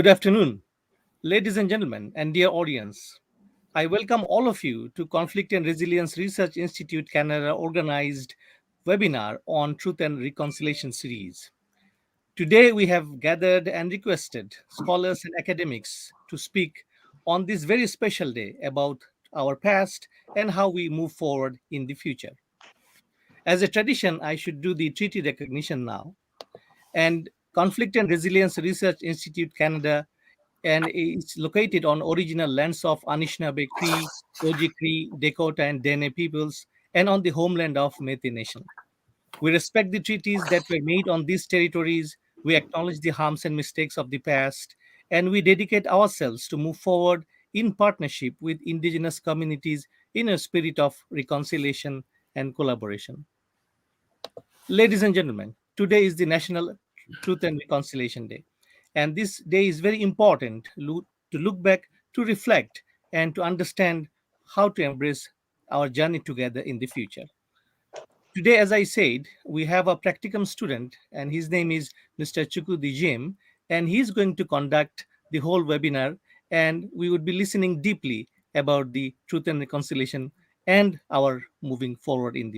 Good afternoon, ladies and gentlemen, and dear audience. I welcome all of you to Conflict and Resilience Research Institute Canada organized webinar on Truth and Reconciliation series. Today we have gathered and requested scholars and academics to speak on this very special day about our past and how we move forward in the future. As a tradition, I should do the treaty recognition now. And Conflict and Resilience Research Institute Canada and it's located on original lands of Anishinaabe Cree, Oji-Cree, Dakota, and Dene peoples, and on the homeland of Métis Nation. We respect the treaties that were made on these territories, we acknowledge the harms and mistakes of the past, and we dedicate ourselves to move forward in partnership with Indigenous communities in a spirit of reconciliation and collaboration. Ladies and gentlemen, today is the National Truth and Reconciliation Day. And this day is very important to look back, to reflect, and to understand how to embrace our journey together in the future. Today, as I said, we have a practicum student, and his name is Mr. Chukudi Jim, and he's going to conduct the whole webinar, and we would be listening deeply about the truth and reconciliation and our moving forward in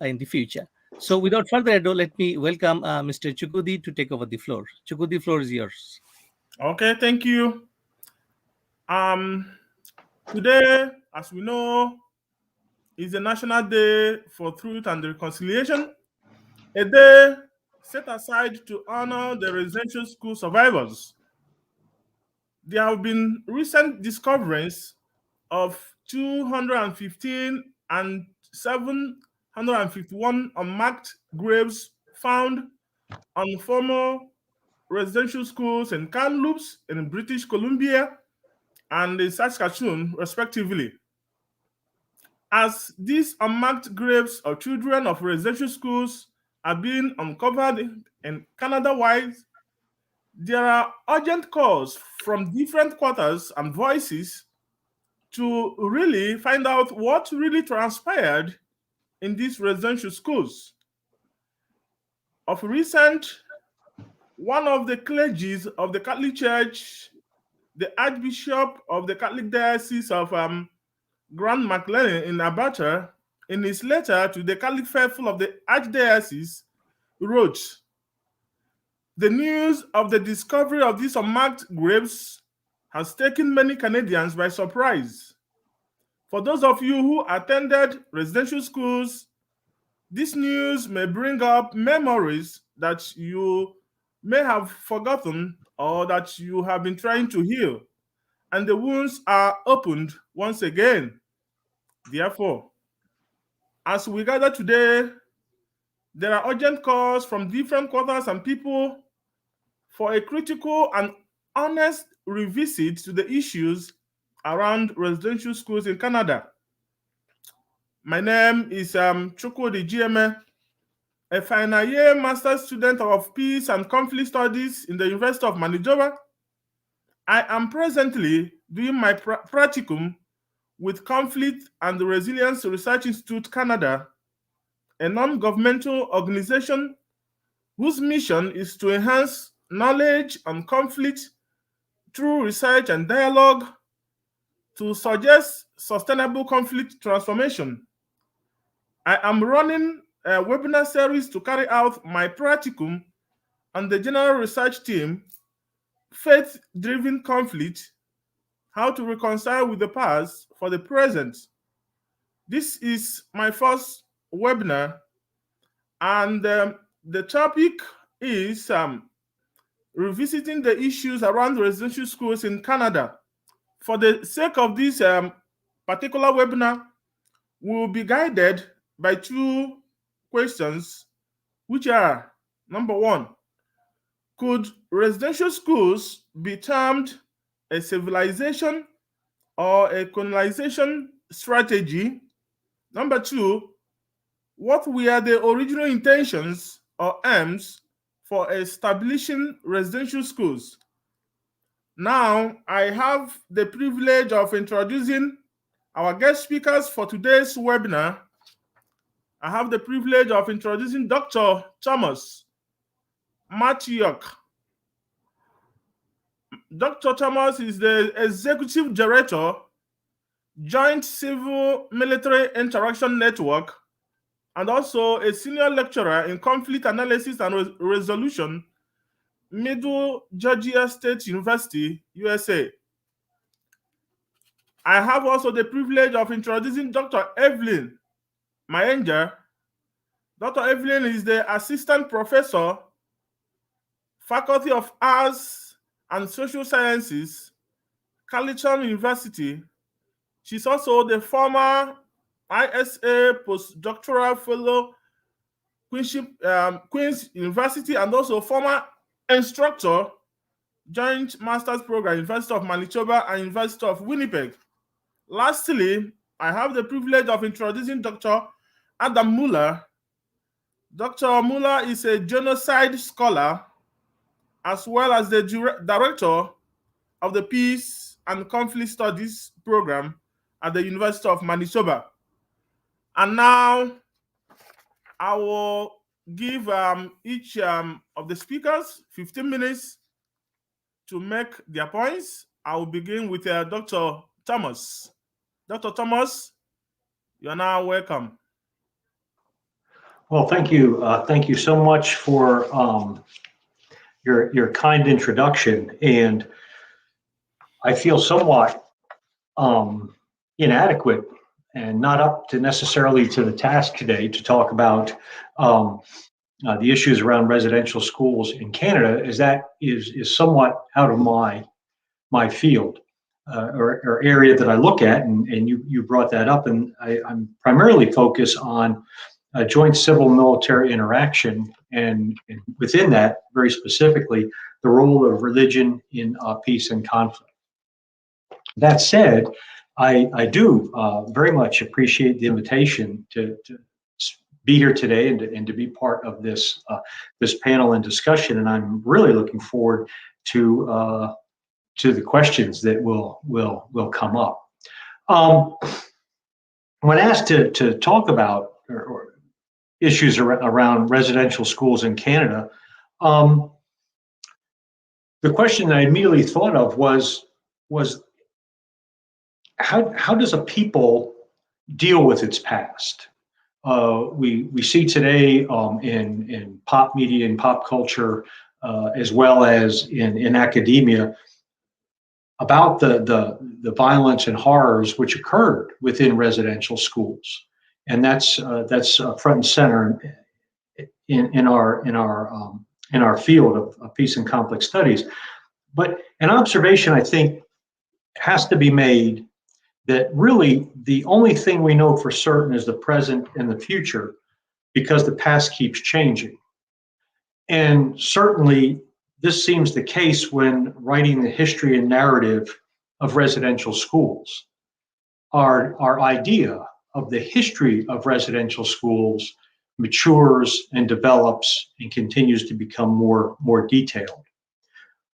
the future. So, without further ado, let me welcome Mr. Chukudi to take over the floor. Chukudi, floor is yours. Okay, thank you. Today, as we know, is a National Day for Truth and Reconciliation, a day set aside to honor the residential school survivors. There have been recent discoveries of 215 and 751 unmarked graves found on former residential schools in Kamloops in British Columbia and in Saskatchewan, respectively. As these unmarked graves of children of residential schools are being uncovered in Canada-wide, there are urgent calls from different quarters and voices to really find out what really transpired in these residential schools. Of recent, one of the clergies of the Catholic Church, the Archbishop of the Catholic Diocese of Grand McLean in Alberta, in his letter to the Catholic faithful of the Archdiocese, wrote, "The news of the discovery of these unmarked graves has taken many Canadians by surprise. For those of you who attended residential schools, this news may bring up memories that you may have forgotten or that you have been trying to heal, and the wounds are opened once again. Therefore, as we gather today, there are urgent calls from different quarters and people for a critical and honest revisit to the issues around residential schools in Canada. My name is Chukwudi Jieme, a final year master's student of peace and conflict studies in the University of Manitoba. I am presently doing my practicum with Conflict and Resilience Research Institute Canada, a non-governmental organization whose mission is to enhance knowledge on conflict through research and dialogue to suggest sustainable conflict transformation. I am running a webinar series to carry out my practicum on the general research team, Faith-Driven Conflict, How to Reconcile with the Past for the Present. This is my first webinar, and the topic is revisiting the issues around residential schools in Canada. For the sake of this particular webinar, we will be guided by two questions, which are, number one, could residential schools be termed a civilization or a colonization strategy? Number two, what were the original intentions or aims for establishing residential schools? Now, I have the privilege of introducing our guest speakers for today's webinar. I have the privilege of introducing Dr. Thomas Matyok. Dr. Thomas is the Executive Director, Joint Civil Military Interaction Network, and also a Senior Lecturer in Conflict Analysis and Resolution, Middle Georgia State University, USA. I have also the privilege of introducing Dr. Evelyn Mayanja. Dr. Evelyn is the Assistant Professor, Faculty of Arts and Social Sciences, Carleton University. She's also the former ISA Postdoctoral Fellow, Queen's University, and also former Instructor, Joint Master's Program, University of Manitoba and University of Winnipeg. Lastly, I have the privilege of introducing Dr. Adam Muller. Dr. Muller is a genocide scholar as well as the director of the Peace and Conflict Studies program at the University of Manitoba. And now I will give each of the speakers 15 minutes to make their points. I will begin with Dr. Thomas. Dr. Thomas, you are now welcome. Well, thank you. Thank you so much for your kind introduction. And I feel somewhat inadequate and not up to necessarily to the task today to talk about the issues around residential schools in Canada, as that is somewhat out of my field or area that I look at, and you brought that up, and I'm primarily focused on joint civil military interaction, and within that, very specifically, the role of religion in peace and conflict. That said, I do very much appreciate the invitation to be here today and to be part of this panel and discussion, and I'm really looking forward to the questions that will come up. When asked to talk about or issues around residential schools in Canada, the question I immediately thought of was how does a people deal with its past? We see today in pop media and pop culture, as well as in academia, about the violence and horrors which occurred within residential schools, and that's front and center in our field of peace and conflict studies. But an observation I think has to be made that really the only thing we know for certain is the present and the future, because the past keeps changing. And certainly this seems the case when writing the history and narrative of residential schools. Our idea of the history of residential schools matures and develops and continues to become more detailed.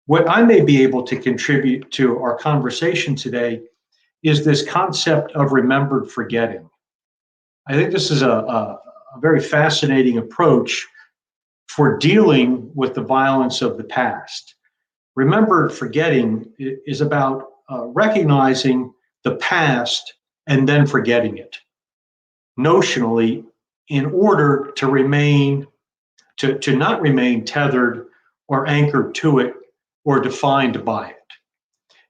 What I may be able to contribute to our conversation today is this concept of remembered forgetting. I think this is a very fascinating approach for dealing with the violence of the past. Remembered forgetting is about recognizing the past and then forgetting it, notionally, in order to not remain tethered or anchored to it or defined by it.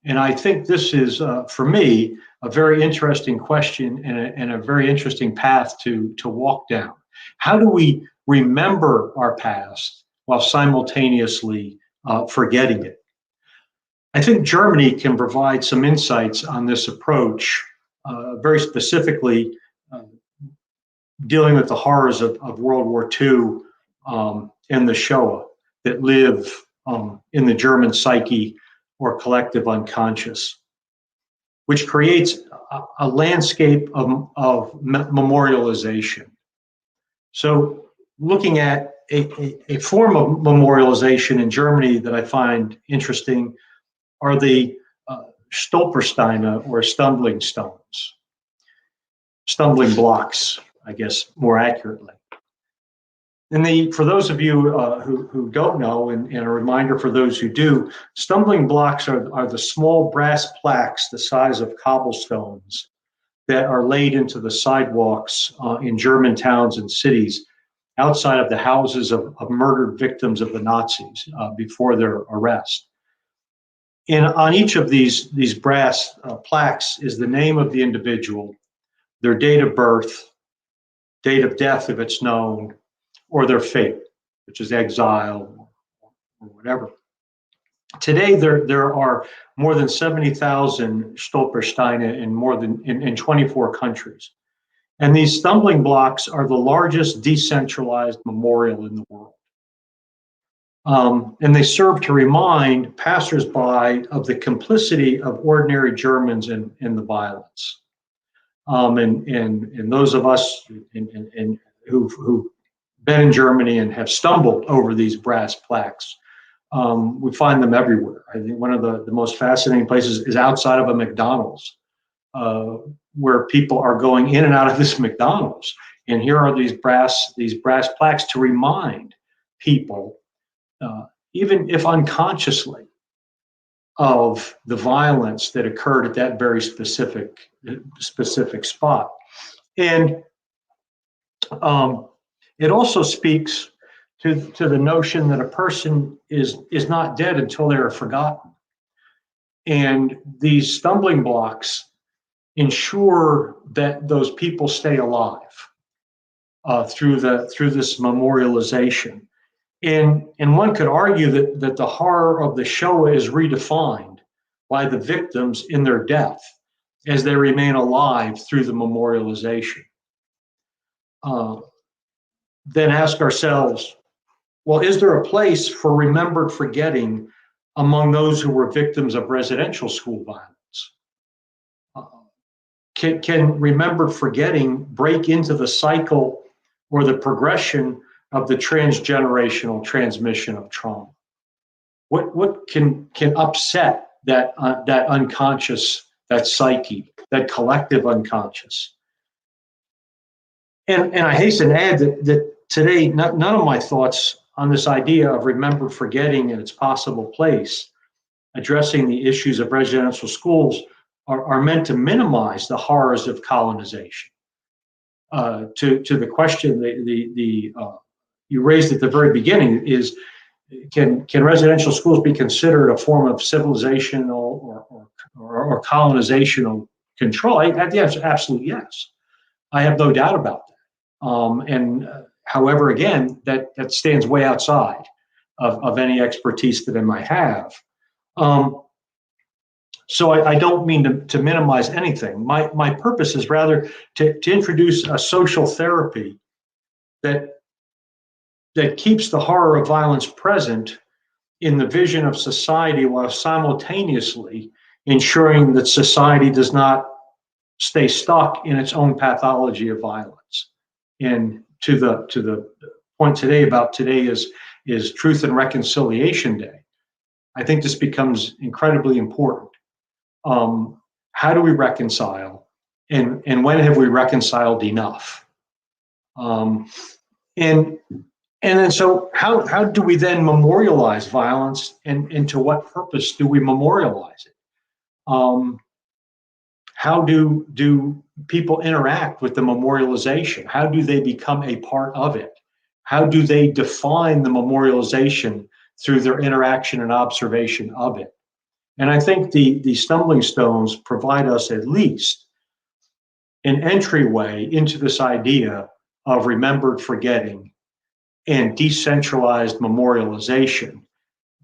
And I think this is, for me, a very interesting question and a very interesting path to walk down. How do we remember our past while simultaneously forgetting it? I think Germany can provide some insights on this approach, very specifically dealing with the horrors of World War II and the Shoah that live in the German psyche or collective unconscious, which creates a landscape of memorialization. So looking at a form of memorialization in Germany that I find interesting are the Stolpersteine, or stumbling stones, stumbling blocks, I guess more accurately. For those of you who don't know, and a reminder for those who do, stumbling blocks are the small brass plaques the size of cobblestones that are laid into the sidewalks in German towns and cities outside of the houses of murdered victims of the Nazis before their arrest. And on each of these brass plaques is the name of the individual, their date of birth, date of death if it's known, or their fate, which is exile or whatever. Today, there are more than 70,000 Stolpersteine in 24 countries. And these stumbling blocks are the largest decentralized memorial in the world. And they serve to remind passersby of the complicity of ordinary Germans in the violence. And those of us who've been in Germany and have stumbled over these brass plaques, we find them everywhere. I think one of the most fascinating places is outside of a McDonald's, where people are going in and out of this McDonald's. And here are these brass plaques to remind people, even if unconsciously, of the violence that occurred at that very specific spot. And it also speaks to the notion that a person is not dead until they are forgotten. And these stumbling blocks ensure that those people stay alive through this memorialization. And one could argue that the horror of the Shoah is redefined by the victims in their death as they remain alive through the memorialization. Then ask ourselves, well, is there a place for remembered forgetting among those who were victims of residential school violence? Can remembered forgetting break into the cycle or the progression of the transgenerational transmission of trauma? What can upset that unconscious, that psyche, that collective unconscious? And I hasten to add that today, none of my thoughts on this idea of remembered forgetting and its possible place, addressing the issues of residential schools, are meant to minimize the horrors of colonization. To the question you raised at the very beginning is, can residential schools be considered a form of civilizational or colonizational control? Yes, absolutely yes. I have no doubt about that. However, again, that stands way outside of any expertise that I might have. So I don't mean to minimize anything. My purpose is rather to introduce a social therapy that keeps the horror of violence present in the vision of society while simultaneously ensuring that society does not stay stuck in its own pathology of violence. And to the point today is Truth and Reconciliation Day. I think this becomes incredibly important. How do we reconcile, and when have we reconciled enough? And then so how do we then memorialize violence, and to what purpose do we memorialize it? How do people interact with the memorialization? How do they become a part of it? How do they define the memorialization through their interaction and observation of it? And I think the stumbling stones provide us at least an entryway into this idea of remembered forgetting and decentralized memorialization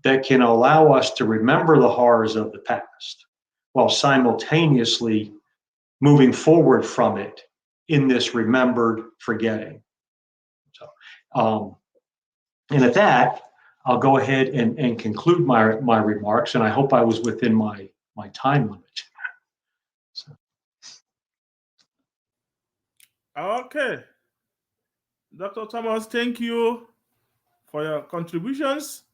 that can allow us to remember the horrors of the past while simultaneously moving forward from it in this remembered forgetting. So, and at that, I'll go ahead and conclude my remarks, and I hope I was within my time limit. So. Okay. Dr. Thomas, thank you for your contributions.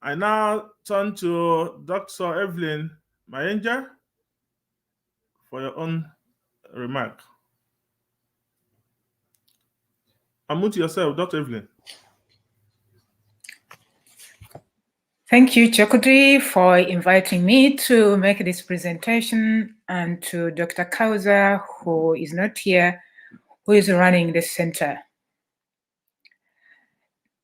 I now turn to Dr. Evelyn Mayanja for your own remark. Unmute yourself, Dr. Evelyn. Thank you, Chokudi, for inviting me to make this presentation, and to Dr. Kauza, who is not here, who is running the center.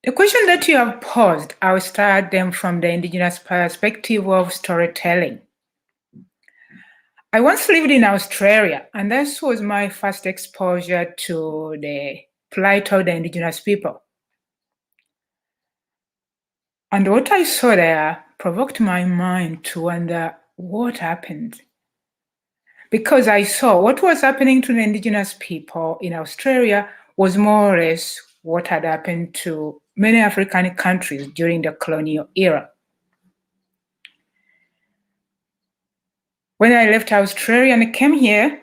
The question that you have posed, I will start them from the Indigenous perspective of storytelling. I once lived in Australia, and this was my first exposure to the plight of the Indigenous people. And what I saw there provoked my mind to wonder what happened. Because I saw what was happening to the Indigenous people in Australia was more or less what had happened to many African countries during the colonial era. When I left Australia and came here,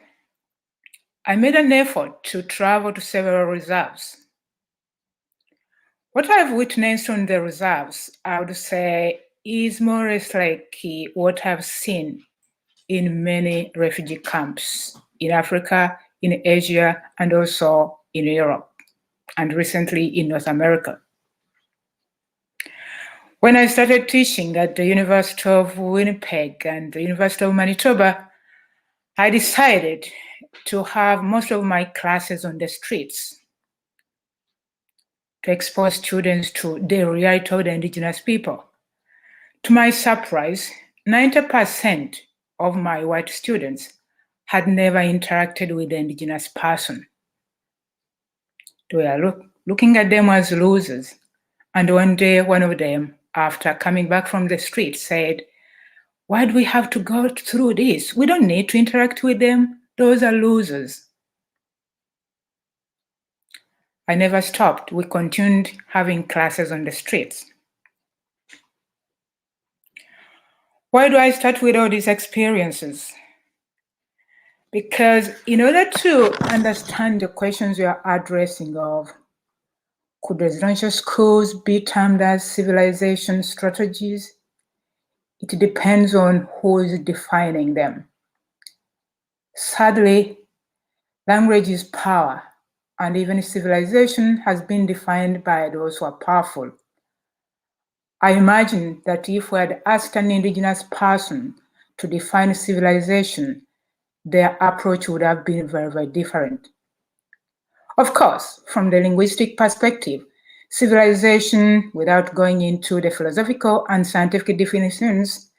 I made an effort to travel to several reserves. What I've witnessed on the reserves, I would say, is more or less like what I've seen in many refugee camps in Africa, in Asia, and also in Europe, and recently in North America. When I started teaching at the University of Winnipeg and the University of Manitoba, I decided to have most of my classes on the streets to expose students to the reality of the Indigenous people. To my surprise, 90% of my white students had never interacted with the Indigenous person. They were looking at them as losers. And one day, one of them, after coming back from the street, said, "Why do we have to go through this? We don't need to interact with them. Those are losers." I never stopped. We continued having classes on the streets. Why do I start with all these experiences? Because in order to understand the questions we are addressing of, could residential schools be termed as civilization strategies? It depends on who is defining them. Sadly, language is power, and even civilization has been defined by those who are powerful. I imagine that if we had asked an Indigenous person to define civilization, their approach would have been very, very different. Of course, from the linguistic perspective, civilization, without going into the philosophical and scientific definitions,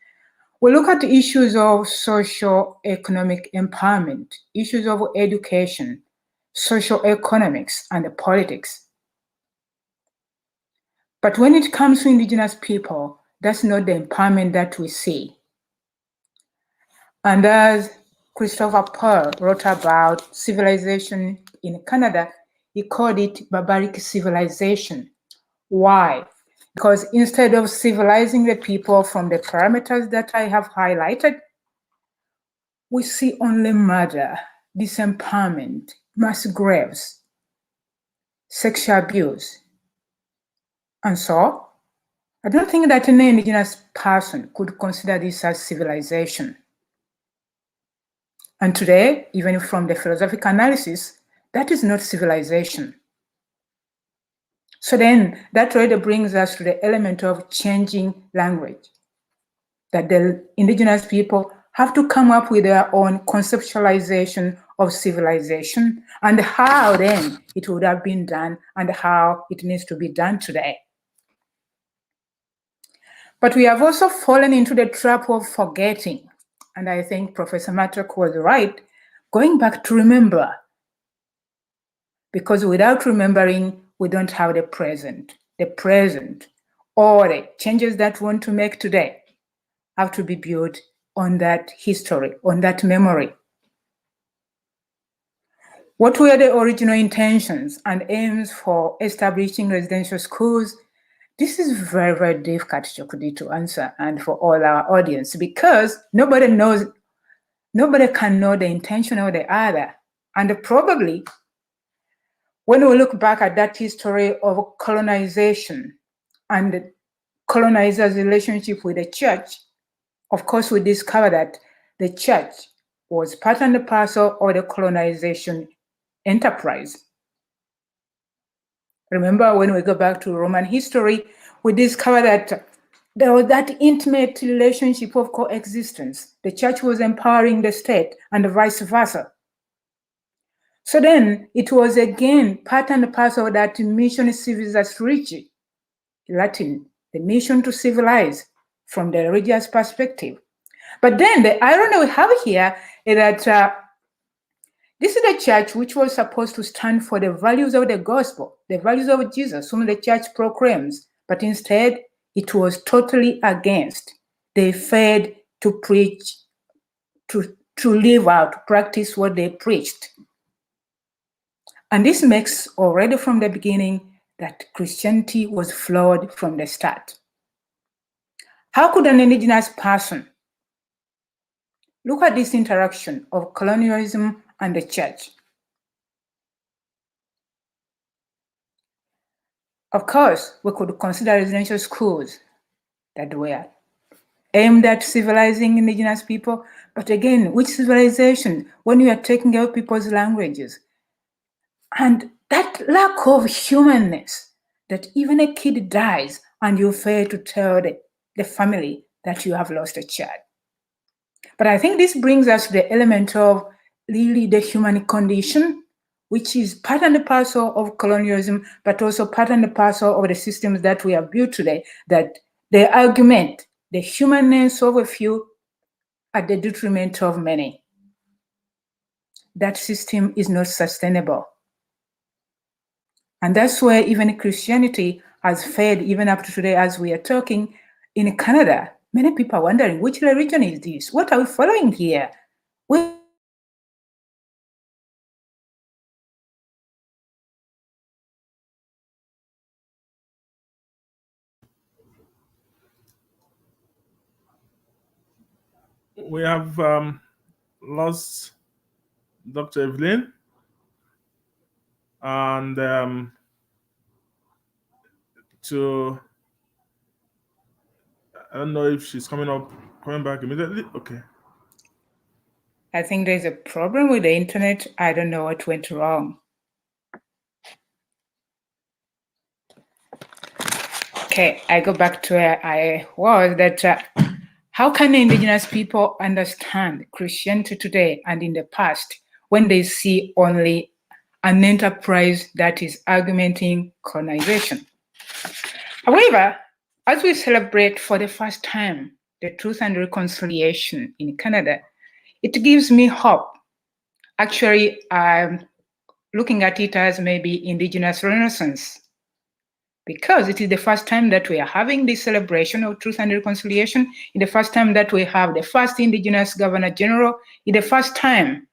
we look at issues of socio-economic empowerment, issues of education, socio-economics, and politics. But when it comes to Indigenous people, that's not the empowerment that we see. And as Christopher Pearl wrote about civilization in Canada, he called it barbaric civilization. Why? Because instead of civilizing the people from the parameters that I have highlighted, we see only murder, disempowerment, mass graves, sexual abuse. And so, I don't think that any Indigenous person could consider this as civilization. And today, even from the philosophical analysis, that is not civilization. So then that already brings us to the element of changing language, that the Indigenous people have to come up with their own conceptualization of civilization and how then it would have been done and how it needs to be done today. But we have also fallen into the trap of forgetting. And I think Professor Matyok was right, going back to remember. Because without remembering, we don't have the present. The present, or the changes that we want to make today, have to be built on that history, on that memory. What were the original intentions and aims for establishing residential schools? This is very, very difficult, Chokudi, to answer, and for all our audience, because nobody can know the intention of the other. And probably, when we look back at that history of colonization and the colonizer's relationship with the church, of course, we discover that the church was part and parcel of the colonization enterprise. Remember, when we go back to Roman history, we discover that there was that intimate relationship of coexistence. The church was empowering the state and vice versa. So then it was again part and parcel of that mission civitas regi, Latin, the mission to civilize from the religious perspective. But then the irony we have here is that this is the church which was supposed to stand for the values of the gospel, the values of Jesus, whom the church proclaims, but instead it was totally against. They failed to preach, to live out, practice what they preached. And this makes already from the beginning that Christianity was flawed from the start. How could an indigenous person look at this interaction of colonialism and the church? Of course, we could consider residential schools that were aimed at civilizing indigenous people, but again, which civilization when you are taking out people's languages? And that lack of humanness, that even a kid dies and you fail to tell the family that you have lost a child. But I think this brings us to the element of really the human condition, which is part and parcel of colonialism, but also part and parcel of the systems that we have built today, that the argument, the humanness of a few at the detriment of many. That system is not sustainable. And that's where even Christianity has failed, even up to today as we are talking. In Canada, many people are wondering, which religion is this? What are we following here? We have lost Dr. Evelyn, and I don't know if she's coming back immediately. Okay. I think there's a problem with the internet. I don't know what went wrong. Okay, I go back to where I was, that how can indigenous people understand Christianity today and in the past when they see only an enterprise that is augmenting colonization? However, as we celebrate for the first time the Truth and Reconciliation in Canada, it gives me hope. Actually, I'm looking at it as maybe Indigenous Renaissance, because it is the first time that we are having this celebration of Truth and Reconciliation, in the first time that we have the first Indigenous Governor General, in the first time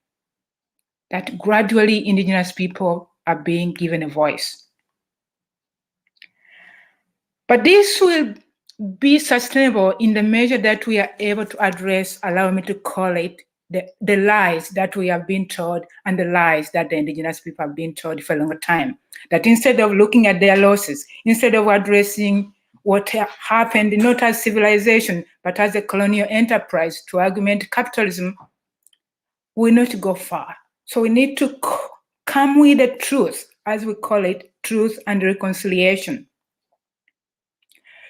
that gradually Indigenous people are being given a voice. But this will be sustainable in the measure that we are able to address, allow me to call it, the lies that we have been told and the lies that the Indigenous people have been told for a long time. That instead of looking at their losses, instead of addressing what happened not as civilization, but as a colonial enterprise to augment capitalism, we need to go far. So we need to come with the truth, as we call it, truth and reconciliation.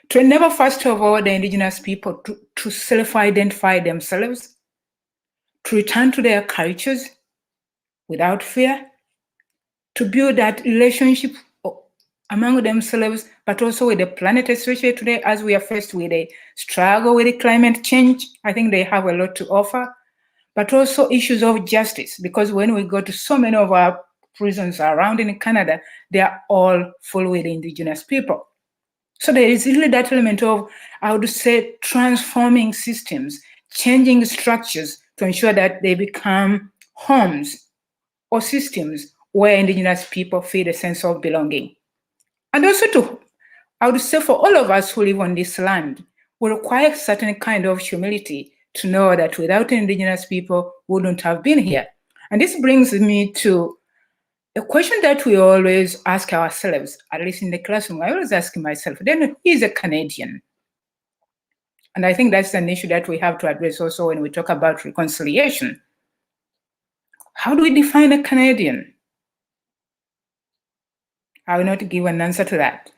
To enable, first of all, the Indigenous people to self-identify themselves, to return to their cultures without fear, to build that relationship among themselves, but also with the planet, especially today as we are faced with a struggle with climate change. I think they have a lot to offer, but also issues of justice, because when we go to so many of our prisons around in Canada, they are all full with Indigenous people. So there is really that element of, I would say, transforming systems, changing structures to ensure that they become homes or systems where Indigenous people feel a sense of belonging. And also I would say, for all of us who live on this land, we require a certain kind of humility to know that without Indigenous people, we wouldn't have been here. And this brings me to a question that we always ask ourselves, at least in the classroom. I always ask myself, then who is a Canadian? And I think that's an issue that we have to address also when we talk about reconciliation. How do we define a Canadian? I will not give an answer to that,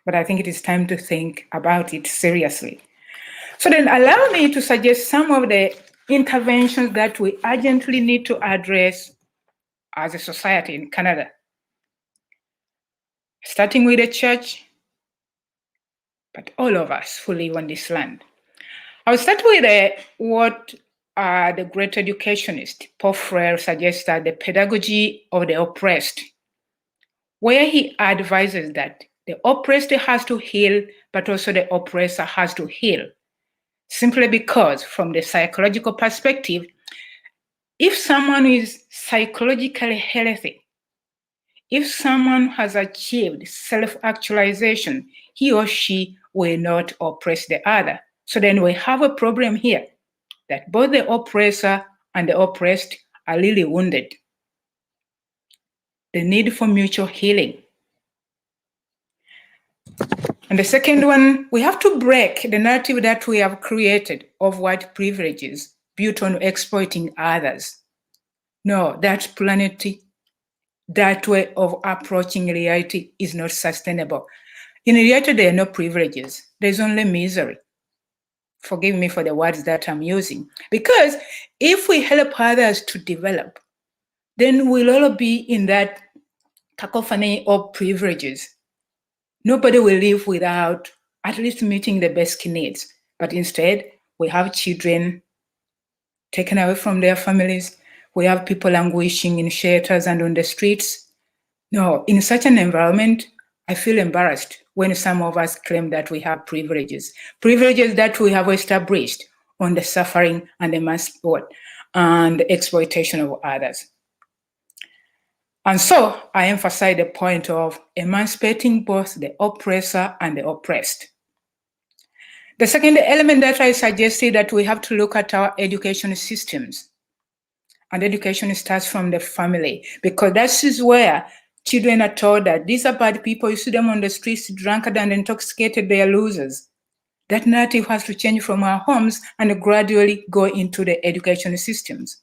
but I think it is time to think about it seriously. So then allow me to suggest some of the interventions that we urgently need to address as a society in Canada. Starting with the church, but all of us who live on this land. I'll start with what the great educationist Paul Freire suggested, the pedagogy of the oppressed, where he advises that the oppressed has to heal, but also the oppressor has to heal. Simply because, from the psychological perspective, if someone is psychologically healthy, if someone has achieved self-actualization, he or she will not oppress the other. So then we have a problem here, that both the oppressor and the oppressed are really wounded. The need for mutual healing. And the second one, we have to break the narrative that we have created of white privileges built on exploiting others. No, that planetary, that way of approaching reality is not sustainable. In reality, there are no privileges. There's only misery. Forgive me for the words that I'm using. Because if we help others to develop, then we'll all be in that cacophony of privileges. Nobody will live without at least meeting the basic needs. But instead, we have children taken away from their families. We have people languishing in shelters and on the streets. No, in such an environment, I feel embarrassed when some of us claim that we have privileges that we have established on the suffering and the exploitation of others. And so I emphasize the point of emancipating both the oppressor and the oppressed. The second element that I suggested, that we have to look at our education systems. And education starts from the family, because that is where children are told that these are bad people. You see them on the streets, drunkard and intoxicated, they are losers. That narrative has to change from our homes and gradually go into the education systems.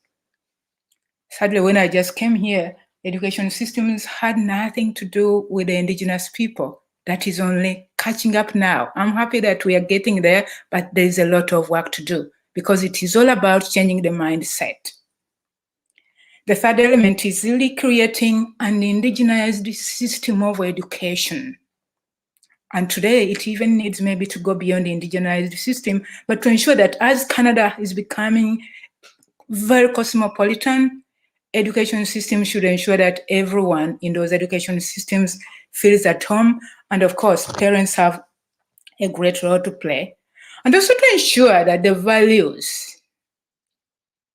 Sadly, when I just came here, education systems had nothing to do with the Indigenous people. That is only catching up now. I'm happy that we are getting there, but there's a lot of work to do, because it is all about changing the mindset. The third element is really creating an indigenized system of education. And today, it even needs maybe to go beyond the indigenized system, but to ensure that as Canada is becoming very cosmopolitan, education systems should ensure that everyone in those education systems feels at home. And of course, parents have a great role to play. And also to ensure that the values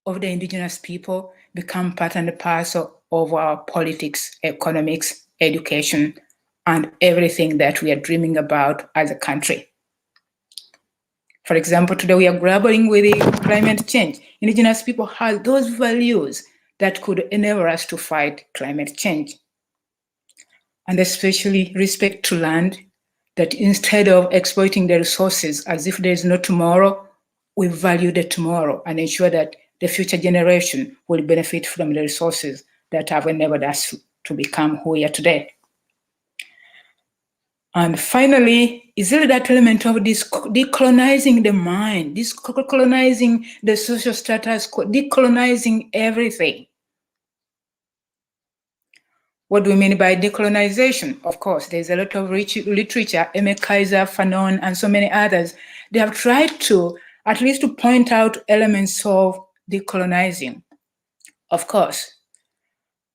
of the Indigenous people become part and parcel of our politics, economics, education, and everything that we are dreaming about as a country. For example, today we are grappling with climate change. Indigenous people have those values that could enable us to fight climate change. And especially respect to land, that instead of exploiting the resources as if there is no tomorrow, we value the tomorrow and ensure that the future generation will benefit from the resources that have enabled us to become who we are today. And finally, is there that element of decolonizing the mind, decolonizing the social status quo, decolonizing everything? What do we mean by decolonization? Of course, there's a lot of rich literature, M. Kaiser, Fanon, and so many others. They have tried to at least to point out elements of decolonizing. Of course,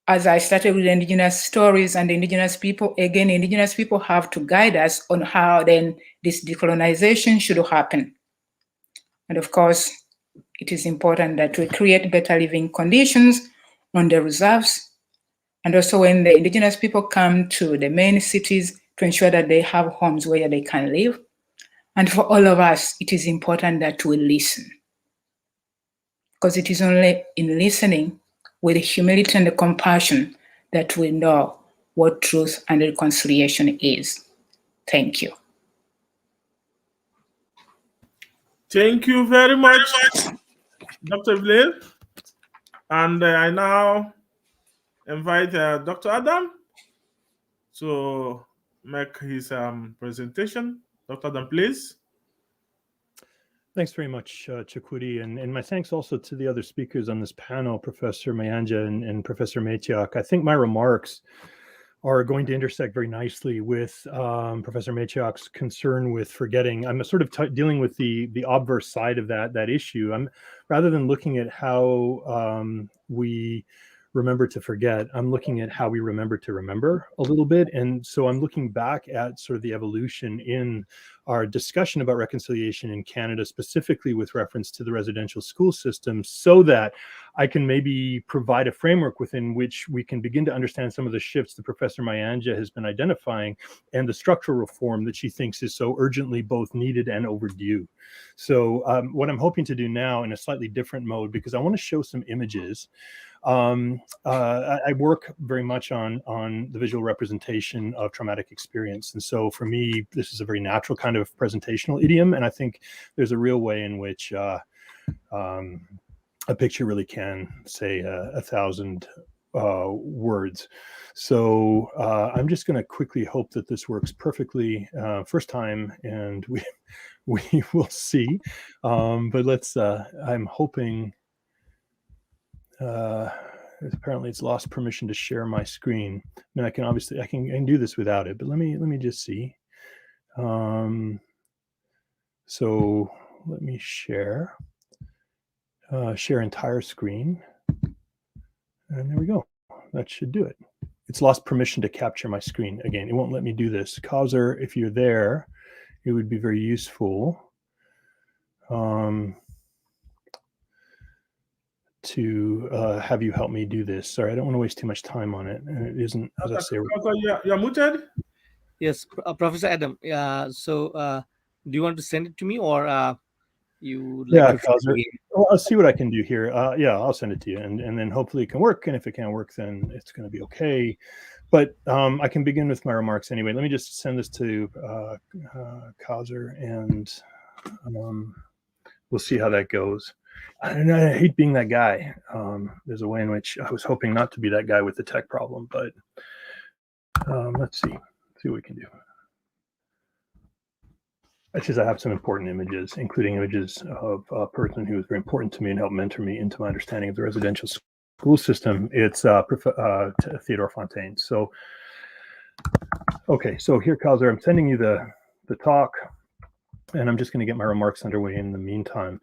as I started with the Indigenous stories and the Indigenous people, again, Indigenous people have to guide us on how then this decolonization should happen. And of course, it is important that we create better living conditions on the reserves, and also when the Indigenous people come to the main cities, to ensure that they have homes where they can live. And for all of us, it is important that we listen, because it is only in listening with humility and compassion that we know what truth and reconciliation is. Thank you. Thank you very much, Dr. Evelyn. And I now invite Dr. Adam to make his presentation. Dr. Adam, please. Thanks very much, Chukwudi, and my thanks also to the other speakers on this panel, Professor Mayanja and Professor Matyok. I think my remarks are going to intersect very nicely with Professor Matyok's concern with forgetting. I'm sort of dealing with the obverse side of that issue. I'm rather than looking at how we remember to forget, I'm looking at how we remember to remember a little bit. And so I'm looking back at sort of the evolution in our discussion about reconciliation in Canada, specifically with reference to the residential school system, so that I can maybe provide a framework within which we can begin to understand some of the shifts that Professor Mayanja has been identifying and the structural reform that she thinks is so urgently both needed and overdue. So what I'm hoping to do now in a slightly different mode, because I want to show some images. I work very much on the visual representation of traumatic experience. And so for me, this is a very natural kind of presentational idiom. And I think there's a real way in which a picture really can say 1,000 words. So I'm just going to quickly hope that this works perfectly first time, and we will see. But let's, I'm hoping, apparently it's lost permission to share my screen. I mean, I can do this without it, but let me just see. So let me share entire screen, and there we go. That should do it. It's lost permission to capture my screen. Again, it won't let me do this. Kauser, if you're there, it would be very useful to have you help me do this. Sorry, I don't want to waste too much time on it. And it isn't, as I say. You're muted. Yes, Professor Adam. So do you want to send it to me, or you like I'll see what I can do here. Yeah, I'll send it to you, and then hopefully it can work. And if it can't work, then it's going to be okay. But I can begin with my remarks anyway. Let me just send this to Kauser, and we'll see how that goes. And I hate being that guy. There's a way in which I was hoping not to be that guy with the tech problem, but let's see what we can do. I have some important images, including images of a person who was very important to me and helped mentor me into my understanding of the residential school system. It's Theodore Fontaine. So, okay, so here, Kauser, I'm sending you the talk, and I'm just going to get my remarks underway in the meantime.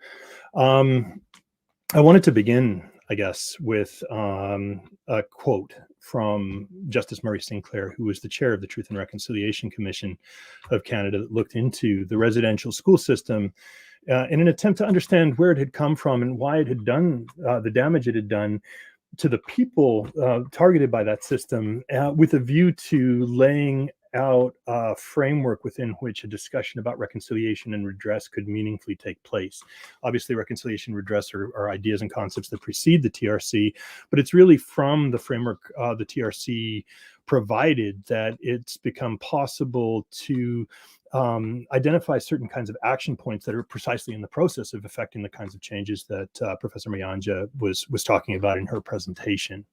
I wanted to begin, I guess, with a quote from Justice Murray Sinclair, who was the chair of the Truth and Reconciliation Commission of Canada that looked into the residential school system in an attempt to understand where it had come from and why it had done the damage it had done to the people targeted by that system, with a view to laying out a framework within which a discussion about reconciliation and redress could meaningfully take place. Obviously, reconciliation and redress are ideas and concepts that precede the TRC, but it's really from the framework the TRC provided that it's become possible to identify certain kinds of action points that are precisely in the process of affecting the kinds of changes that Professor Mayanja was talking about in her presentation.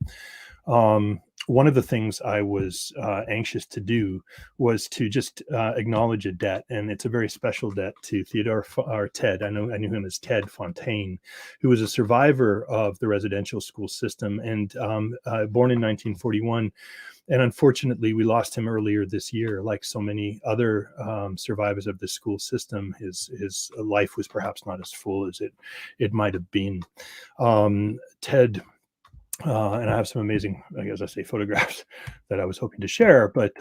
One of the things I was anxious to do was to just acknowledge a debt, and it's a very special debt to Ted. I knew him as Ted Fontaine, who was a survivor of the residential school system and born in 1941. And unfortunately, we lost him earlier this year. Like so many other survivors of the school system, his life was perhaps not as full as it might have been. Ted. And I have some amazing, as I say, photographs that I was hoping to share. But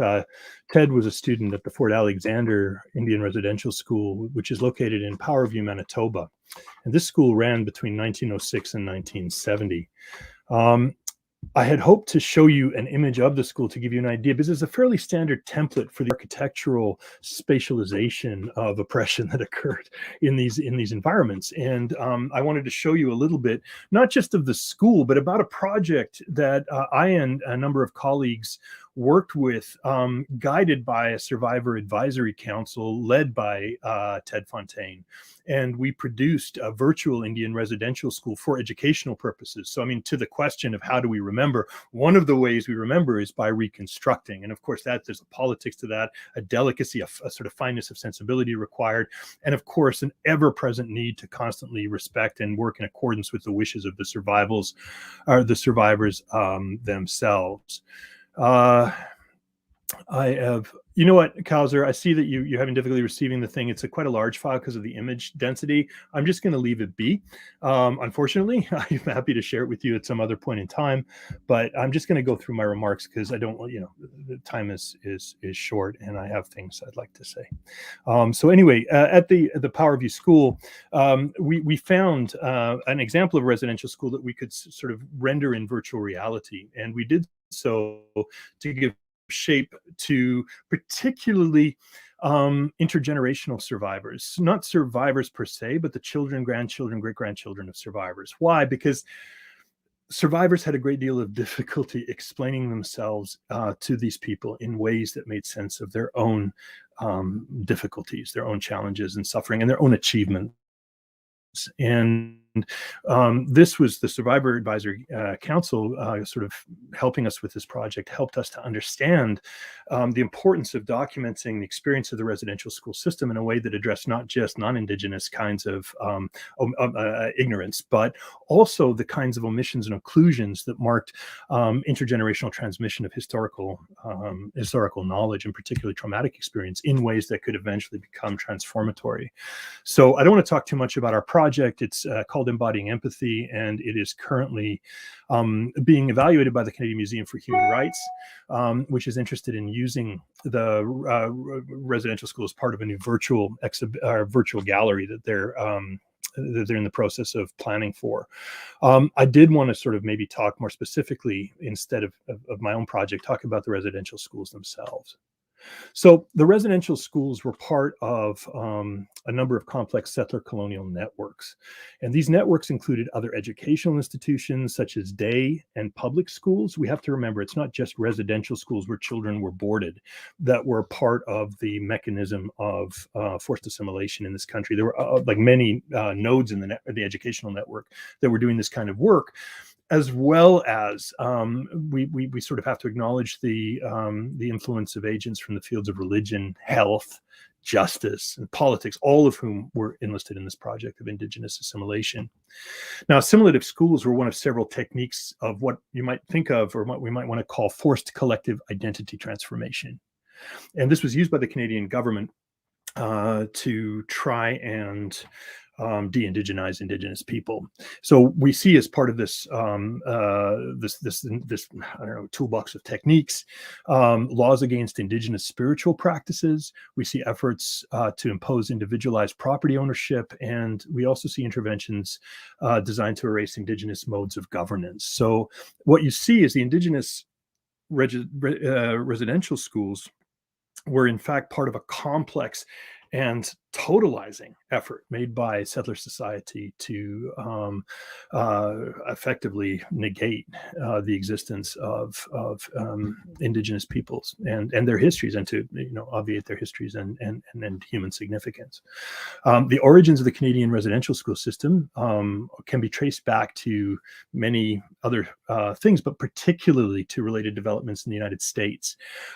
Ted was a student at the Fort Alexander Indian Residential School, which is located in Powerview, Manitoba. And this school ran between 1906 and 1970. I had hoped to show you an image of the school to give you an idea, because it's a fairly standard template for the architectural spatialization of oppression that occurred in these environments. And I wanted to show you a little bit, not just of the school, but about a project that I and a number of colleagues worked with, guided by a survivor advisory council led by Ted Fontaine. And we produced a virtual Indian residential school for educational purposes. So, I mean, to the question of how do we remember, one of the ways we remember is by reconstructing. And of course, there's a politics to that, a delicacy, a sort of fineness of sensibility required. And of course, an ever-present need to constantly respect and work in accordance with the wishes of the survivors themselves. I have, you know what, Kauser, I see that you're having difficulty receiving the thing. It's quite a large file because of the image density. I'm just going to leave it be. Unfortunately, I'm happy to share it with you at some other point in time, but I'm just going to go through my remarks because I don't, the time is short and I have things I'd like to say. So anyway, at the PowerView School, we found an example of a residential school that we could sort of render in virtual reality, and we did so to give shape to particularly intergenerational survivors, not survivors per se, but the children, grandchildren, great-grandchildren of survivors. Why? Because survivors had a great deal of difficulty explaining themselves to these people in ways that made sense of their own difficulties, their own challenges and suffering, and their own achievements. And this was the Survivor Advisory Council sort of helping us with this project, helped us to understand the importance of documenting the experience of the residential school system in a way that addressed not just non-Indigenous kinds of ignorance, but also the kinds of omissions and occlusions that marked intergenerational transmission of historical knowledge, and particularly traumatic experience, in ways that could eventually become transformatory. So I don't want to talk too much about our project. It's called Embodying Empathy, and it is currently being evaluated by the Canadian Museum for Human Rights, which is interested in using the residential school as part of a new virtual gallery that they're in the process of planning for. I did want to sort of maybe talk more specifically, instead of my own project, talk about the residential schools themselves. So the residential schools were part of a number of complex settler colonial networks. And these networks included other educational institutions such as day and public schools. We have to remember, it's not just residential schools where children were boarded that were part of the mechanism of forced assimilation in this country. There were like many nodes in the educational network that were doing this kind of work, as well as we sort of have to acknowledge the influence of agents from the fields of religion, health, justice, and politics, all of whom were enlisted in this project of Indigenous assimilation. Now, assimilative schools were one of several techniques of what you might think of, or what we might want to call, forced collective identity transformation. And this was used by the Canadian government to try and de-indigenize Indigenous people. So we see, as part of this this I don't know, toolbox of techniques, laws against Indigenous spiritual practices. We see efforts to impose individualized property ownership, and we also see interventions designed to erase Indigenous modes of governance. So what you see is the Indigenous residential schools were in fact part of a complex and totalizing effort made by settler society to effectively negate the existence of Indigenous peoples and their histories, and to obviate their histories and human significance. The origins of the Canadian residential school system can be traced back to many other things, but particularly to related developments in the United States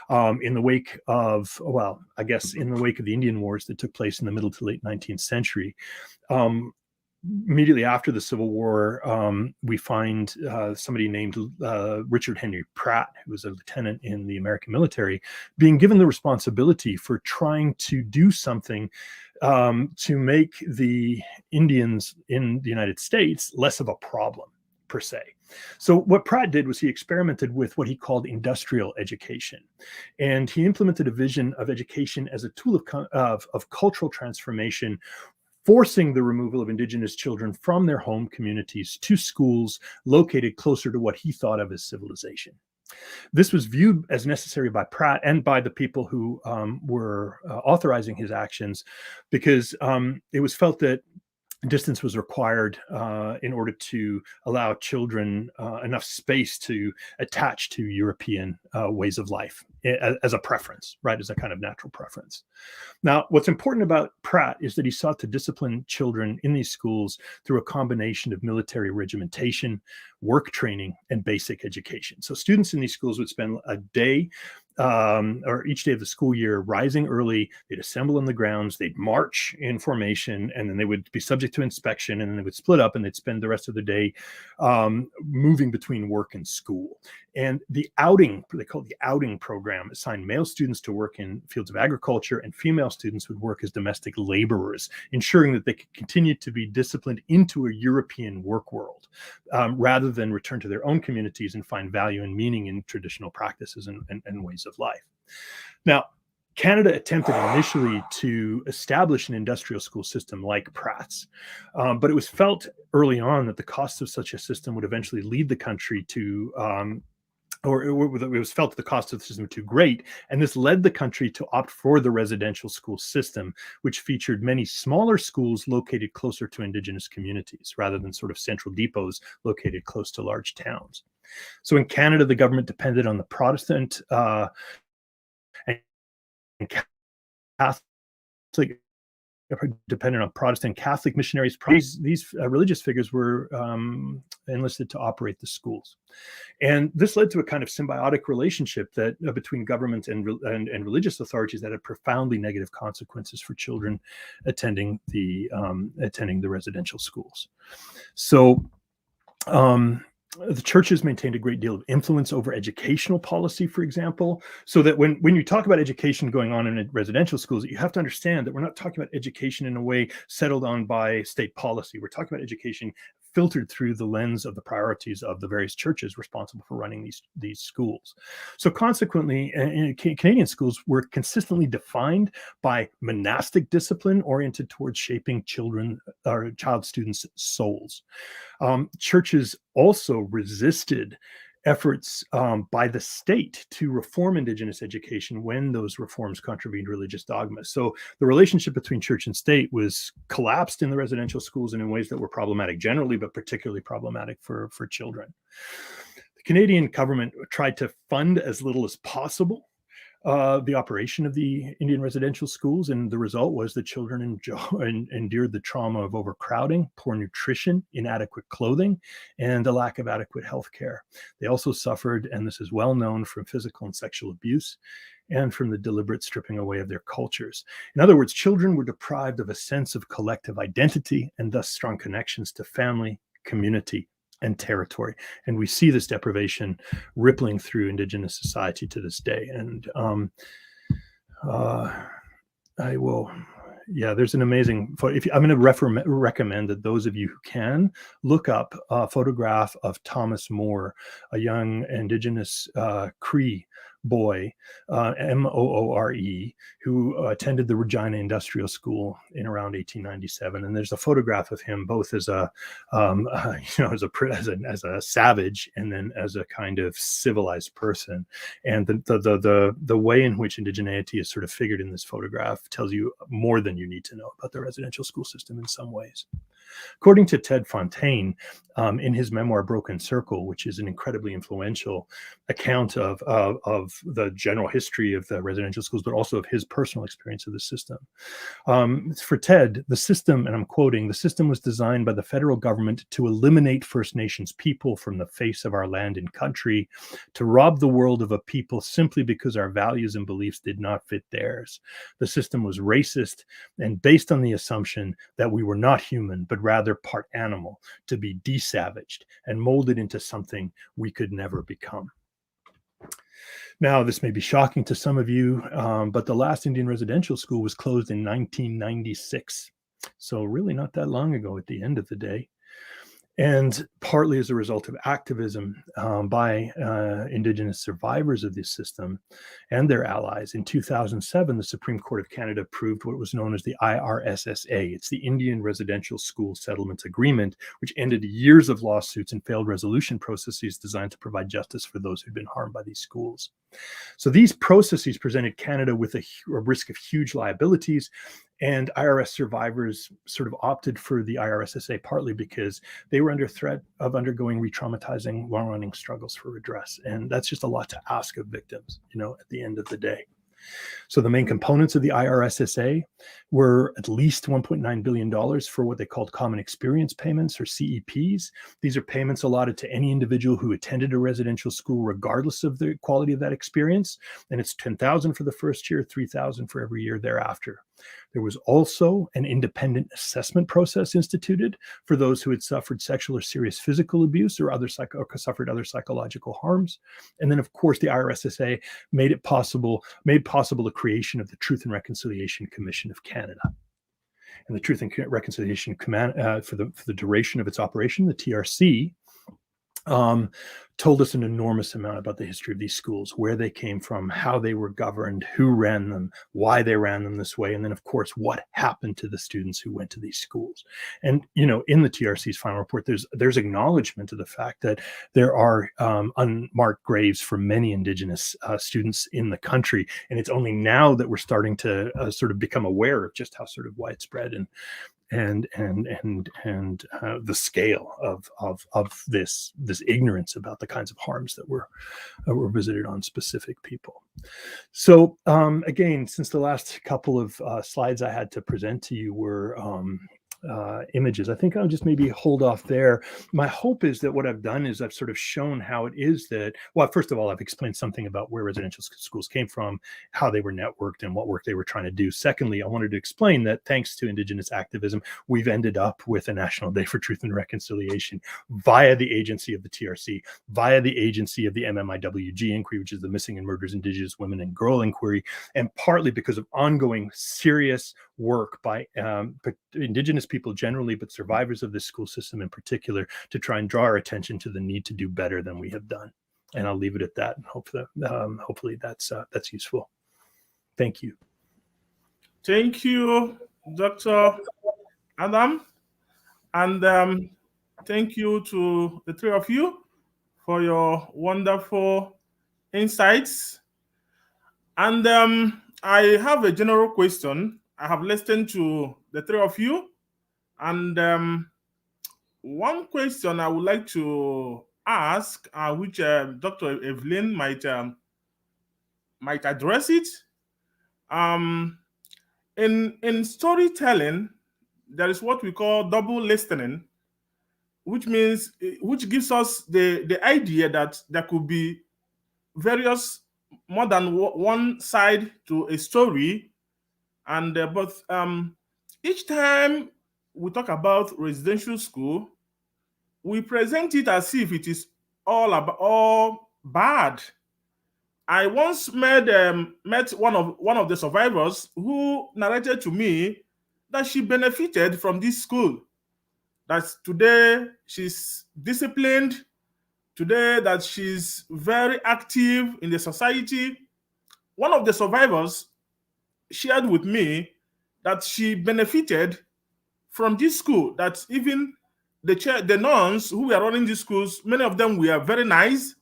in the wake of, well, I guess in the wake of the Indian Wars that took place in the middle to late 19th century. Immediately after the Civil War, we find somebody named Richard Henry Pratt, who was a lieutenant in the American military, being given the responsibility for trying to do something to make the Indians in the United States less of a problem, per se. So what Pratt did was he experimented with what he called industrial education, and he implemented a vision of education as a tool of cultural transformation, forcing the removal of Indigenous children from their home communities to schools located closer to what he thought of as civilization. This was viewed as necessary by Pratt and by the people who were authorizing his actions, because it was felt that distance was required in order to allow children enough space to attach to European ways of life as a preference, right, as a kind of natural preference. Now, what's important about Pratt is that he sought to discipline children in these schools through a combination of military regimentation, work training, and basic education. So students in these schools would spend a day or each day of the school year rising early. They'd assemble on the grounds, they'd march in formation, and then they would be subject to inspection, and then they would split up and they'd spend the rest of the day moving between work and school. And the outing, they call it the outing program, assigned male students to work in fields of agriculture, and female students would work as domestic laborers, ensuring that they could continue to be disciplined into a European work world, rather than return to their own communities and find value and meaning in traditional practices and ways of life. Now, Canada attempted initially to establish an industrial school system like Pratt's, but it was felt early on that the cost of such a system would eventually lead the country to or it was felt that the cost of the system were too great, and this led the country to opt for the residential school system, which featured many smaller schools located closer to Indigenous communities, rather than sort of central depots located close to large towns. So in Canada, the government depended on the Protestant and Catholic, dependent on Protestant Catholic missionaries. These religious figures were enlisted to operate the schools, and this led to a kind of symbiotic relationship that between government and religious authorities that had profoundly negative consequences for children attending the residential schools. So the churches maintained a great deal of influence over educational policy, for example, so that when you talk about education going on in residential schools, you have to understand that we're not talking about education in a way settled on by state policy. We're talking about education filtered through the lens of the priorities of the various churches responsible for running these schools. So consequently, Canadian schools were consistently defined by monastic discipline oriented towards shaping child students' souls. Churches also resisted efforts by the state to reform Indigenous education when those reforms contravened religious dogmas. So the relationship between church and state was collapsed in the residential schools and in ways that were problematic generally, but particularly problematic for children. The Canadian government tried to fund as little as possible the operation of the Indian residential schools, and the result was that children endured the trauma of overcrowding, poor nutrition, inadequate clothing, and a lack of adequate health care. They also suffered, and this is well known, from physical and sexual abuse and from the deliberate stripping away of their cultures. In other words, children were deprived of a sense of collective identity and thus strong connections to family, community, and territory. And we see this deprivation rippling through Indigenous society to this day. And there's an amazing photo. I'm going to recommend that those of you who can look up a photograph of Thomas Moore, a young Indigenous CRRIC boy, Moore, who attended the Regina Industrial School in around 1897. And there's a photograph of him both as a savage and then as a kind of civilized person. And the way in which indigeneity is sort of figured in this photograph tells you more than you need to know about the residential school system in some ways. According to Ted Fontaine, in his memoir Broken Circle, which is an incredibly influential account of the general history of the residential schools, but also of his personal experience of the system. For Ted, the system, and I'm quoting, "The system was designed by the federal government to eliminate First Nations people from the face of our land and country, to rob the world of a people simply because our values and beliefs did not fit theirs. The system was racist and based on the assumption that we were not human, but rather part animal, to be desavaged and molded into something we could never become." Now, this may be shocking to some of you, but the last Indian residential school was closed in 1996. So really not that long ago at the end of the day. And partly as a result of activism by Indigenous survivors of this system and their allies. In 2007, the Supreme Court of Canada approved what was known as the IRSSA. It's the Indian Residential School Settlement Agreement, which ended years of lawsuits and failed resolution processes designed to provide justice for those who'd been harmed by these schools. So these processes presented Canada with a risk of huge liabilities, And IRS survivors sort of opted for the IRSSA partly because they were under threat of undergoing re-traumatizing long-running struggles for redress. And that's just a lot to ask of victims, at the end of the day. So the main components of the IRSSA were at least $1.9 billion for what they called common experience payments, or CEPs. These are payments allotted to any individual who attended a residential school regardless of the quality of that experience. And it's $10,000 for the first year, $3,000 for every year thereafter. There was also an independent assessment process instituted for those who had suffered sexual or serious physical abuse or suffered other psychological harms. And then, of course, the IRSSA made possible the creation of the Truth and Reconciliation Commission of Canada. And the Truth and Reconciliation Command, for the duration of its operation, the TRC, told us an enormous amount about the history of these schools, where they came from, how they were governed, who ran them, why they ran them this way, and then, of course, what happened to the students who went to these schools. And, in the TRC's final report, there's acknowledgement of the fact that there are unmarked graves for many Indigenous students in the country. And it's only now that we're starting to sort of become aware of just how sort of widespread and the scale of this ignorance about the kinds of harms that were visited on specific people. So again, since the last couple of slides I had to present to you were images, I think I'll just maybe hold off there. My hope is that what I've done is I've sort of shown how it is that, well, first of all, I've explained something about where residential schools came from, how they were networked, and what work they were trying to do. Secondly, I wanted to explain that thanks to Indigenous activism, we've ended up with a National Day for Truth and Reconciliation via the agency of the TRC, via the agency of the MMIWG inquiry, which is the Missing and Murdered Indigenous Women and Girl inquiry, and partly because of ongoing serious work by Indigenous people generally, but survivors of this school system in particular, to try and draw our attention to the need to do better than we have done. And I'll leave it at that. And hopefully that's useful. Thank you. Thank you, Dr. Adam. And thank you to the three of you for your wonderful insights. And I have a general question. I have listened to the three of you. And one question I would like to ask, which Dr. Evelyn might address it. In storytelling, there is what we call double listening, which gives us the idea that there could be more than one side to a story, and but each time we talk about residential school, we present it as if it is all bad. I once met one of the survivors who narrated to me that she benefited from this school. That today she's disciplined, today that she's very active in the society. One of the survivors shared with me that she benefited from this school, that even the nuns who were running these schools, many of them were very nice.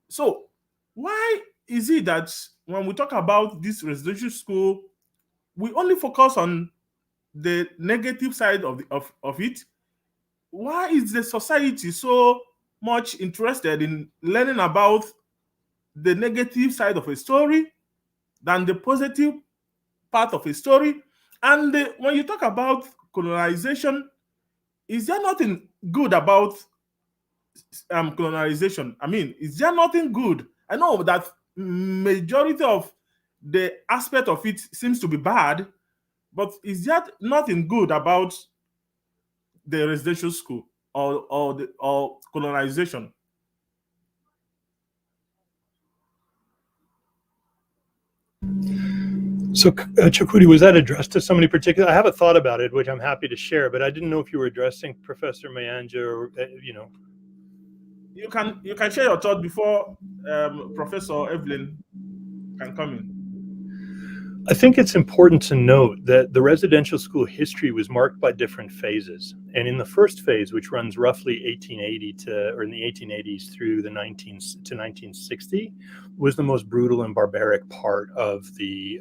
So why is it that when we talk about this residential school, we only focus on the negative side of it? Why is the society so much interested in learning about the negative side of a story than the positive part of a story? And when you talk about colonization, is there nothing good about colonization? I mean, is there nothing good? I know that majority of the aspect of it seems to be bad, but is there nothing good about the residential school or colonization? So, Chukwudi, was that addressed to somebody particular? I have a thought about it, which I'm happy to share, but I didn't know if you were addressing Professor Mayanja or, You can share your thought before Professor Evelyn can come in. I think it's important to note that the residential school history was marked by different phases. And in the first phase, which runs roughly 1880 or in the 1880s through the 1960, was the most brutal and barbaric part of the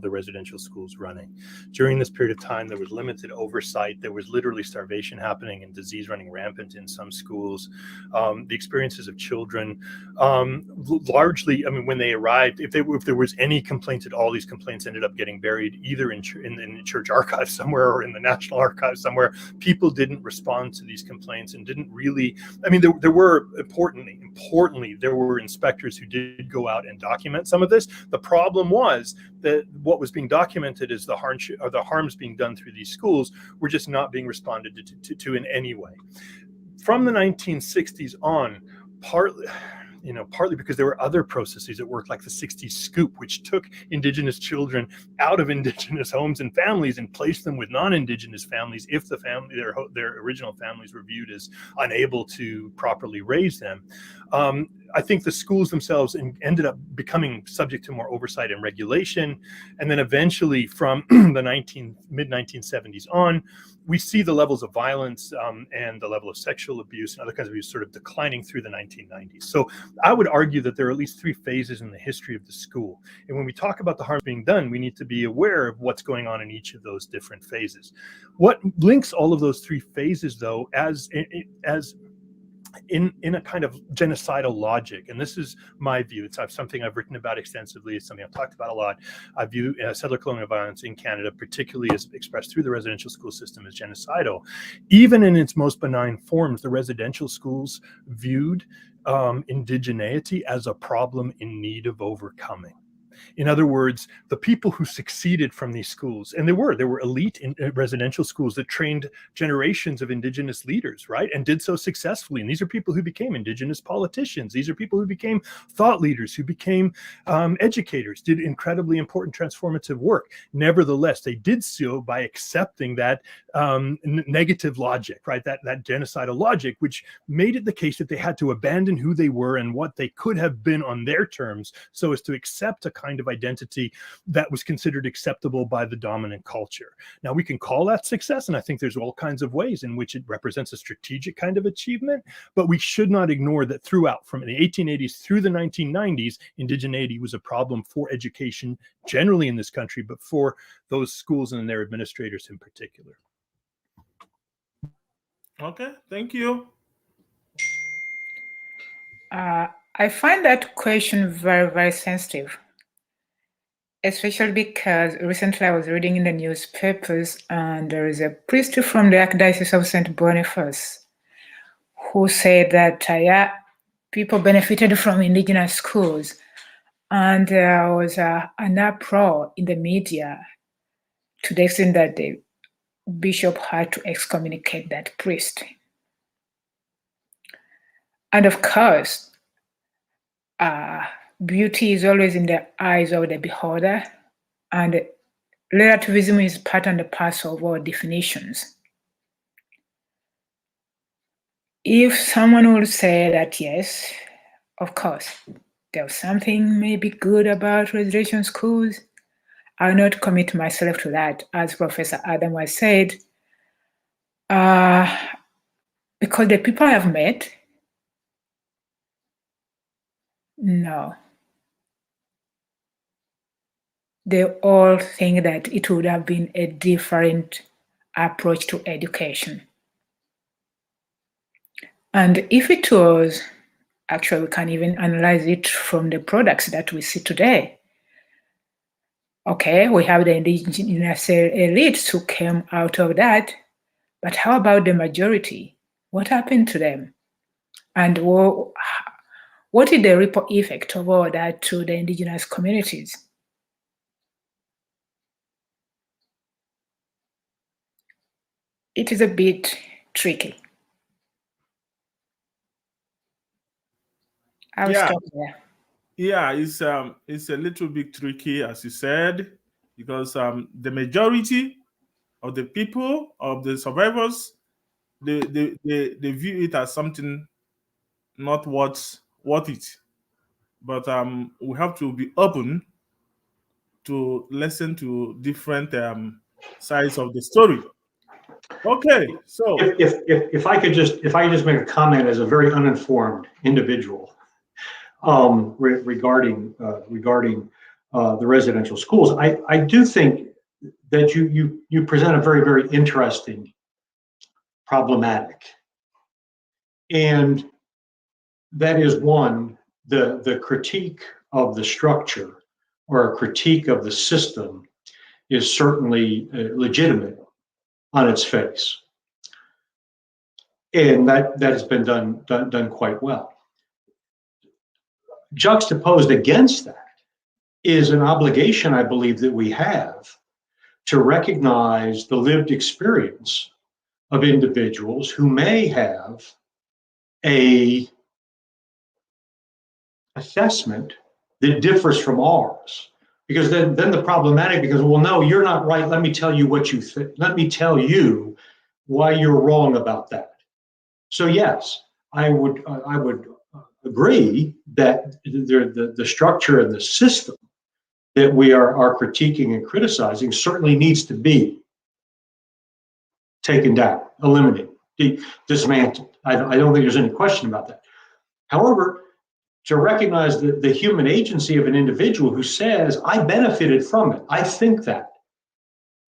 residential schools running. During this period of time, there was limited oversight. There was literally starvation happening and disease running rampant in some schools. The experiences of children, largely, I mean, when they arrived, if there was any complaint at all, these complaints ended up getting buried either in the church archives somewhere or in the National Archives somewhere. People didn't respond to these complaints and didn't really, I mean, there were importantly, there were inspectors who did go out and document some of this. The problem was that what was being documented is the harms being done through these schools were just not being responded to in any way. From the 1960s on, partly because there were other processes at work, like the 60s Scoop, which took Indigenous children out of Indigenous homes and families and placed them with non-Indigenous families if their original families were viewed as unable to properly raise them. I think the schools themselves ended up becoming subject to more oversight and regulation. And then eventually from the mid-1970s on, we see the levels of violence and the level of sexual abuse and other kinds of abuse sort of declining through the 1990s. So I would argue that there are at least three phases in the history of the school. And when we talk about the harm being done, we need to be aware of what's going on in each of those different phases. What links all of those three phases, though, as in a kind of genocidal logic, and this is my view, it's something I've written about extensively, it's something I've talked about a lot. I view settler colonial violence in Canada, particularly as expressed through the residential school system, as genocidal. Even in its most benign forms, the residential schools viewed indigeneity as a problem in need of overcoming. In other words, the people who succeeded from these schools, and there were elite in residential schools that trained generations of Indigenous leaders, right? And did so successfully. And these are people who became Indigenous politicians. These are people who became thought leaders, who became educators, did incredibly important transformative work. Nevertheless, they did so by accepting that negative logic, right? That genocidal logic, which made it the case that they had to abandon who they were and what they could have been on their terms, so as to accept a kind of identity that was considered acceptable by the dominant culture. Now, we can call that success, and I think there's all kinds of ways in which it represents a strategic kind of achievement, but we should not ignore that throughout, from the 1880s through the 1990s, indigeneity was a problem for education generally in this country, but for those schools and their administrators in particular. Okay, thank you. I find that question very, very sensitive, especially because recently I was reading in the newspapers and there is a priest from the Archdiocese of St. Boniface who said that people benefited from Indigenous schools, and there was an uproar in the media to the extent that the bishop had to excommunicate that priest. And of course, beauty is always in the eyes of the beholder, and relativism is part and parcel of our definitions. If someone would say that, yes, of course, there's something maybe good about residential schools, I'll not commit myself to that, as Professor Adam has said, because the people I've met, no. They all think that it would have been a different approach to education. And if it was, actually, we can even analyze it from the products that we see today. Okay, we have the Indigenous elites who came out of that, but how about the majority? What happened to them? And what is the ripple effect of all that to the Indigenous communities? It is a bit tricky. I'll stop there. Yeah, it's a little bit tricky, as you said, because the majority of the people, of the survivors, they view it as something not worth it. But we have to be open to listen to different sides of the story. Okay, so If I could just make a comment as a very uninformed individual regarding the residential schools, I do think that you present a very, very interesting problematic, and that is one, the critique of the structure or a critique of the system is certainly legitimate on its face, and that has been done quite well. Juxtaposed against that is an obligation, I believe, that we have to recognize the lived experience of individuals who may have a assessment that differs from ours. Because then the problematic, because, well, no, you're not right. Let me tell you what you think. Let me tell you why you're wrong about that. So yes, I would agree that the structure and the system that we are critiquing and criticizing certainly needs to be taken down, eliminated, dismantled. I don't think there's any question about that. However, to recognize the human agency of an individual who says, I benefited from it, I think that,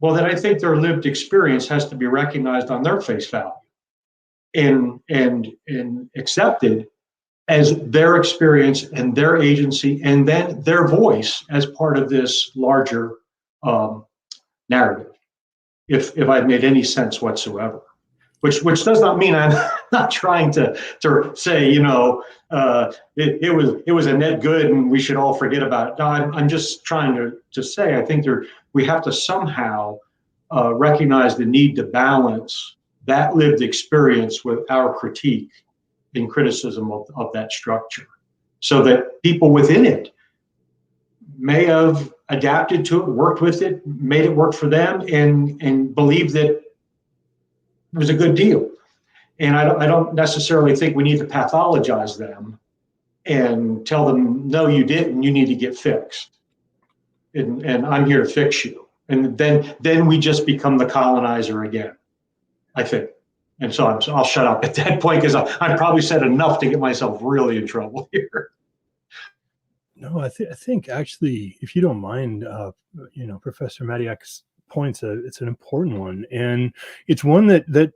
well, then I think their lived experience has to be recognized on their face value and accepted as their experience and their agency, and then their voice as part of this larger narrative, if I've made any sense whatsoever. Which does not mean I'm not trying to say, it was a net good and we should all forget about it. No, I'm just trying to say I think we have to somehow recognize the need to balance that lived experience with our critique and criticism of that structure, so that people within it may have adapted to it, worked with it, made it work for them, and believe that it was a good deal. And I don't necessarily think we need to pathologize them and tell them, no, you didn't, you need to get fixed. And I'm here to fix you. And then we just become the colonizer again, I think. And so I'll shut up at that point, because I probably said enough to get myself really in trouble here. No, I think actually, if you don't mind, Professor Matyok's points, it's an important one, and it's one that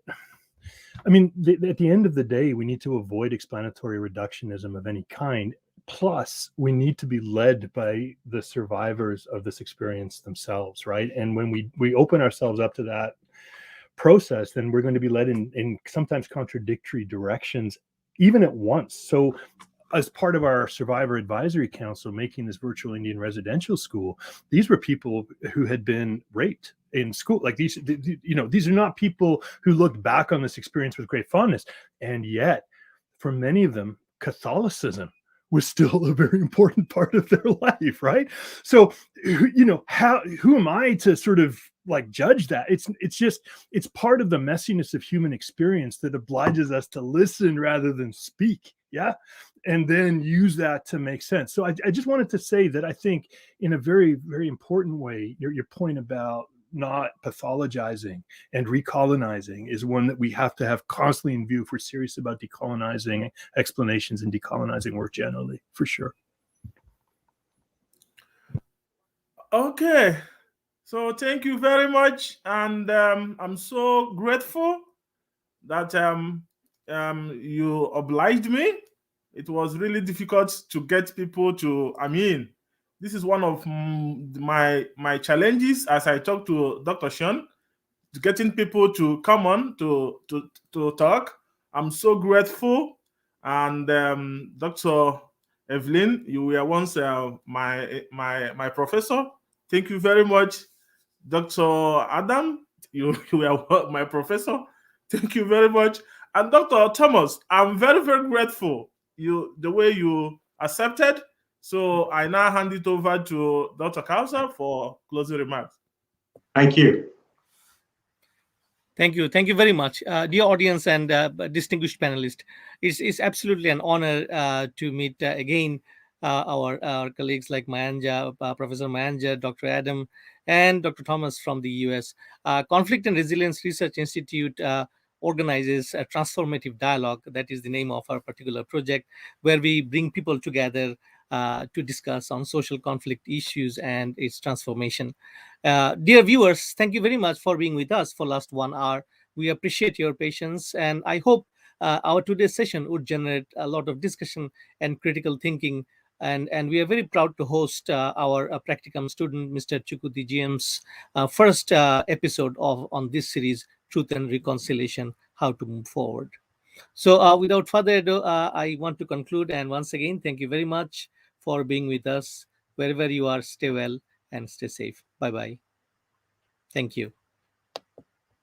I mean, at the end of the day, we need to avoid explanatory reductionism of any kind. Plus, we need to be led by the survivors of this experience themselves, right? And when we open ourselves up to that process, then we're going to be led in sometimes contradictory directions, even at once. So as part of our Survivor Advisory Council making this virtual Indian residential school, these were people who had been raped in school. Like these are not people who looked back on this experience with great fondness. And yet, for many of them, Catholicism was still a very important part of their life, right? So, who am I to sort of like judge that? It's part of the messiness of human experience that obliges us to listen rather than speak. Yeah. And then use that to make sense. So I just wanted to say that I think in a very, very important way, your point about not pathologizing and recolonizing is one that we have to have constantly in view if we're serious about decolonizing explanations and decolonizing work generally, for sure. Okay, so thank you very much, and I'm so grateful that you obliged me. It was really difficult to get people to. I mean, this is one of my challenges as I talk to Dr. Sean, getting people to come on to talk. I'm so grateful, and Dr. Evelyn, you were once my professor. Thank you very much, Dr. Adam. You were my professor. Thank you very much. And Dr. Thomas, I'm very, very grateful the way you accepted. So I now hand it over to Dr. Kausa for closing remarks. Thank you. Thank you. Thank you very much. Dear audience and distinguished panelists, it's absolutely an honor to meet again our colleagues like Mayanja, Professor Mayanja, Dr. Adam, and Dr. Thomas from the US. Conflict and Resilience Research Institute organizes a transformative dialogue. That is the name of our particular project, where we bring people together to discuss on social conflict issues and its transformation. Dear viewers, thank you very much for being with us for last 1 hour. We appreciate your patience, and I hope our today's session would generate a lot of discussion and critical thinking. And we are very proud to host our practicum student, Mr. Chukwudi GM's first episode on this series, Truth and Reconciliation, How to Move Forward. So without further ado, I want to conclude. And once again, thank you very much for being with us. Wherever you are, stay well and stay safe. Bye-bye. Thank you.